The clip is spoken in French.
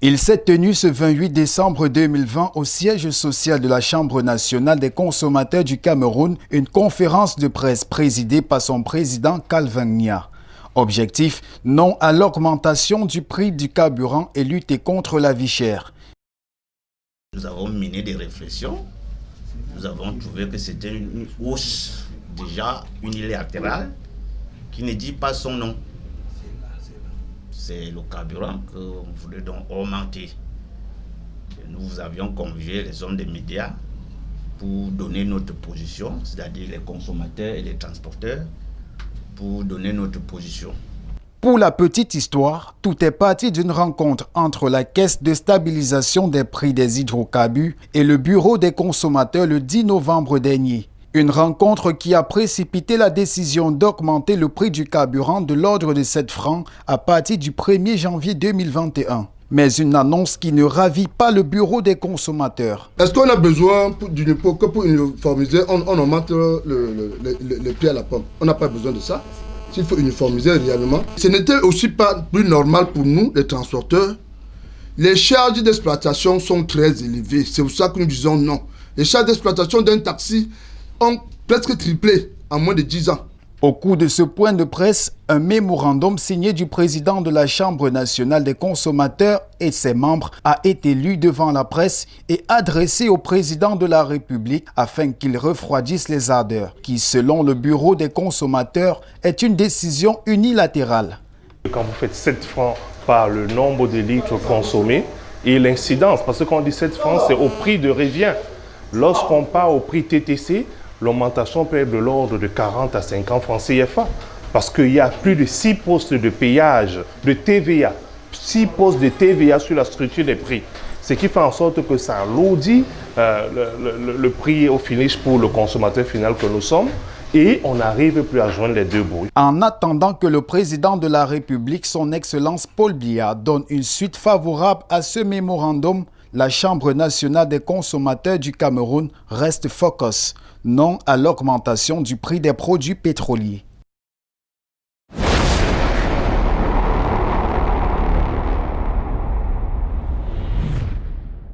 Il s'est tenu ce 28 décembre 2020 au siège social de la Chambre nationale des consommateurs du Cameroun, une conférence de presse présidée par son président Calvin Nya. Objectif, non à l'augmentation du prix du carburant et lutter contre la vie chère. Nous avons mené des réflexions. Nous avons trouvé que c'était une hausse déjà unilatérale qui ne dit pas son nom. C'est le carburant qu'on voulait donc augmenter. Et nous avions convié les hommes des médias pour donner notre position, c'est-à-dire les consommateurs et les transporteurs, pour donner notre position. Pour la petite histoire, tout est parti d'une rencontre entre la Caisse de stabilisation des prix des hydrocarbures et le Bureau des consommateurs le 10 novembre dernier. Une rencontre qui a précipité la décision d'augmenter le prix du carburant de l'ordre de 7 francs à partir du 1er janvier 2021. Mais une annonce qui ne ravit pas le Bureau des consommateurs. Est-ce qu'on a besoin d'une époque pour uniformiser, on augmente le prix à la pompe? On n'a pas besoin de ça. S'il faut uniformiser réellement. Ce n'était aussi pas plus normal pour nous, les transporteurs. Les charges d'exploitation sont très élevées. C'est pour ça que nous disons non. Les charges d'exploitation d'un taxi ont presque triplé en moins de 10 ans. Au cours de ce point de presse, un mémorandum signé du président de la Chambre nationale des consommateurs et ses membres a été lu devant la presse et adressé au président de la République afin qu'il refroidisse les ardeurs, qui, selon le Bureau des consommateurs, est une décision unilatérale. Quand vous faites 7 francs par le nombre de litres consommés et l'incidence, parce que quand on dit 7 francs, c'est au prix de revient. Lorsqu'on part au prix TTC, l'augmentation peut être de l'ordre de 40 à 50 francs CFA. Parce qu'il y a plus de 6 postes de payage de TVA. 6 postes de TVA sur la structure des prix. Ce qui fait en sorte que ça alourdit le prix au finish pour le consommateur final que nous sommes. Et on n'arrive plus à joindre les deux bouts. En attendant que le président de la République, son Excellence Paul Biya, donne une suite favorable à ce mémorandum, la Chambre nationale des consommateurs du Cameroun reste focus, non à l'augmentation du prix des produits pétroliers.